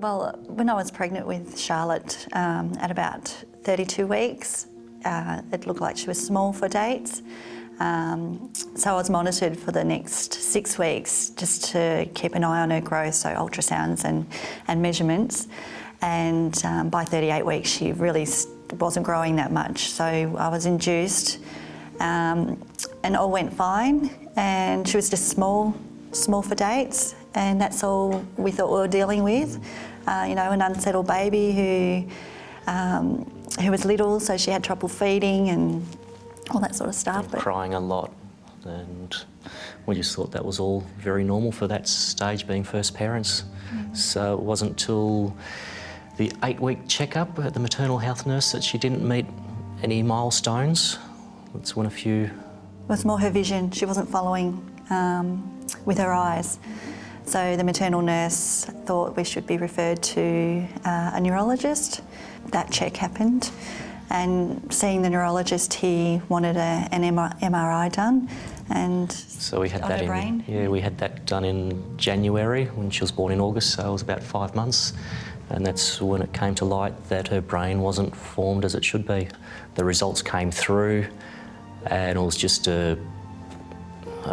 Well, when I was pregnant with Charlotte at about 32 weeks, it looked like she was small for dates. So I was monitored for the next 6 weeks just to keep an eye on her growth, so ultrasounds and measurements. And by 38 weeks, she really wasn't growing that much. So I was induced and all went fine. And she was just small for dates. And that's all we thought we were dealing with. An unsettled baby who was little, so she had trouble feeding and all that sort of stuff. But crying a lot, and we just thought that was all very normal for that stage, being first parents. So it wasn't till the 8-week checkup at the maternal health nurse that she didn't meet any milestones. That's when a few... It was more her vision. She wasn't following with her eyes. So the maternal nurse thought we should be referred to a neurologist. That check happened, and seeing the neurologist, he wanted an MRI done, and so we had that brain. We had that done in January when she was born in August, so it was about 5 months, and that's when it came to light that her brain wasn't formed as it should be. The results came through, and it was just a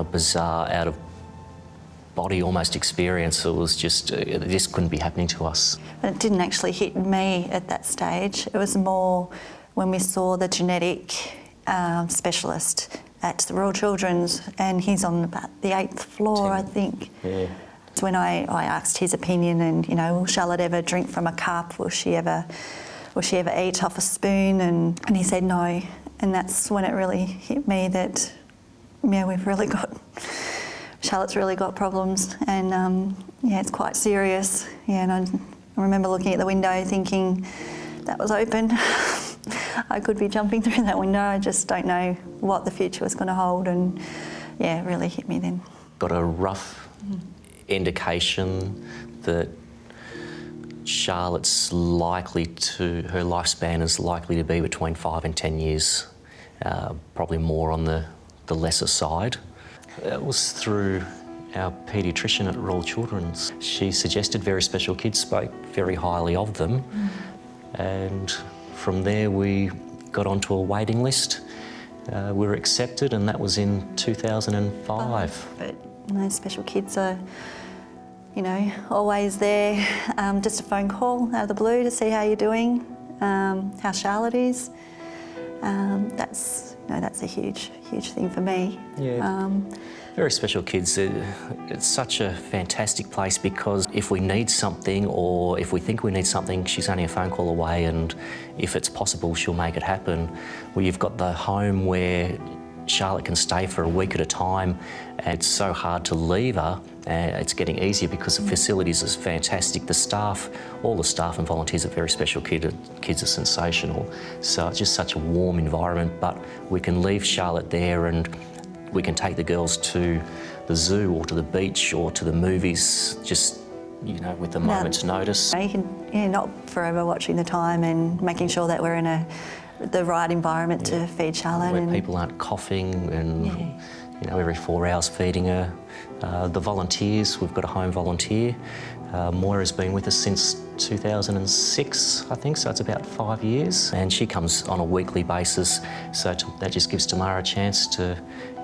bizarre, out of body almost experience. It was just, this couldn't be happening to us. But it didn't actually hit me at that stage. It was more when we saw the genetic specialist at the Royal Children's, and he's on about the 8th floor, I think. Yeah. It's when I asked his opinion, and will Charlotte ever drink from a cup? Will she ever eat off a spoon? And he said no. And that's when it really hit me that, Charlotte's really got problems, and it's quite serious. And I remember looking at the window thinking, that was open. I could be jumping through that window. I just don't know what the future was going to hold, and it really hit me then. Got a rough indication that Charlotte's her lifespan is likely to be between 5 and 10 years, probably more on the lesser side. It was through our paediatrician at Royal Children's. She suggested Very Special Kids, spoke very highly of them, and from there we got onto a waiting list. We were accepted, and that was in 2005. But special kids are, always there. Just a phone call out of the blue to see how you're doing, how Charlotte is. That's a huge thing for me. Yeah. Very Special Kids, it's such a fantastic place, because if we need something, or if we think we need something, she's only a phone call away, and if it's possible, she'll make it happen. Well, you've got the home where Charlotte can stay for a week at a time, and it's so hard to leave her. It's getting easier because the facilities is fantastic. All the staff and volunteers at Very Special Kids are sensational. So it's just such a warm environment, but we can leave Charlotte there, and we can take the girls to the zoo or to the beach or to the movies, just, with a moment's notice. You can, not forever watching the time and making sure that we're in the right environment to feed Charlotte. Where people aren't coughing and, every 4 hours feeding her. The volunteers, we've got a home volunteer. Moira's been with us since 2006, I think, so it's about 5 years. And she comes on a weekly basis, so that just gives Tamara a chance to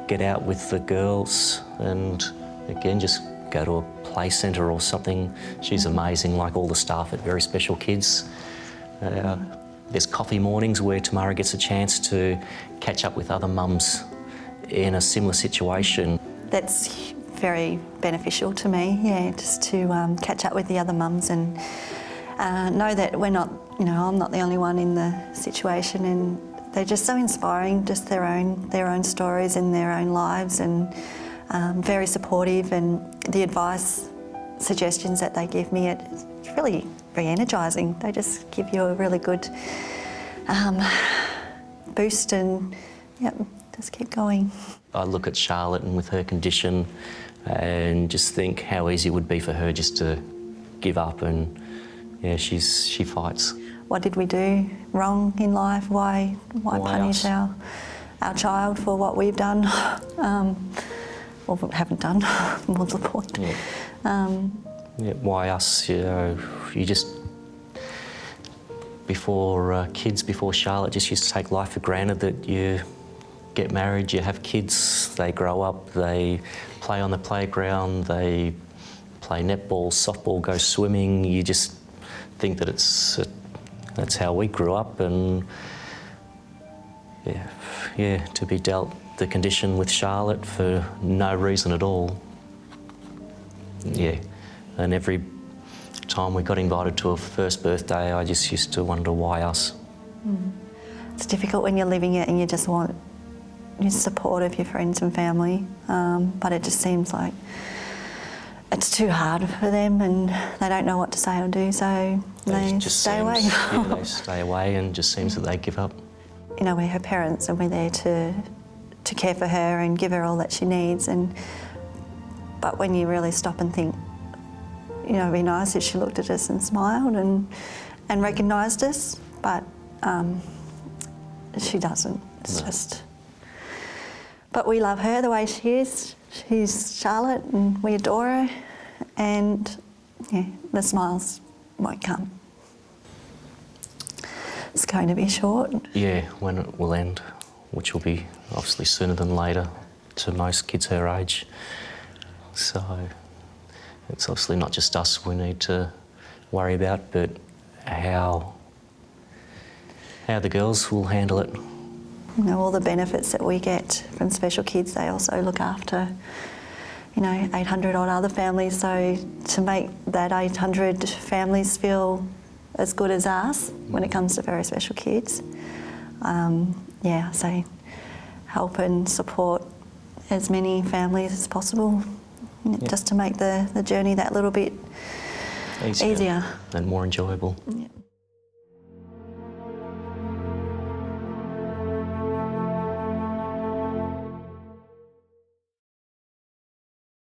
get out with the girls and, again, just go to a play centre or something. She's amazing, like all the staff at Very Special Kids. There's coffee mornings where Tamara gets a chance to catch up with other mums in a similar situation. That's very beneficial to me, just to catch up with the other mums and know that we're not, I'm not the only one in the situation, and they're just so inspiring, just their own stories and their own lives, and very supportive, and the advice, suggestions that they give me, it's really re-energising. They just give you a really good boost, and just keep going. I look at Charlotte, and with her condition, and just think how easy it would be for her just to give up, and she fights. What did we do wrong in life? Why punish our child for what we've done? Or haven't done, more to the point. Yeah. Yeah, why us? You know, you just before kids, before Charlotte, just used to take life for granted that you get married, you have kids, they grow up, they play on the playground, they play netball, softball, go swimming. You just think that that's how we grew up, and yeah, to be dealt the condition with Charlotte for no reason at all. Yeah, and every time we got invited to a first birthday, I just used to wonder why us. It's difficult when you're living it and you just want your support of your friends and family, but it just seems like it's too hard for them and they don't know what to say or do, so they stay away. Yeah, they stay away, and it just seems that they give up. You know, we're her parents and we're there to care for her and give her all that she needs. But when you really stop and think, you know, it'd be nice if she looked at us and smiled and recognised us, but she doesn't. It's just. But we love her the way she is. She's Charlotte and we adore her, and yeah, the smiles won't come. It's going to be short. Yeah, when it will end, which will be obviously sooner than later to most kids her age. So it's obviously not just us we need to worry about, but how the girls will handle it. You know, all the benefits that we get from special kids, they also look after, you know, 800 odd other families. So to make that 800 families feel as good as us when it comes to very special kids, yeah, so help and support as many families as possible, just to make the journey that little bit easier. And more enjoyable. Yeah.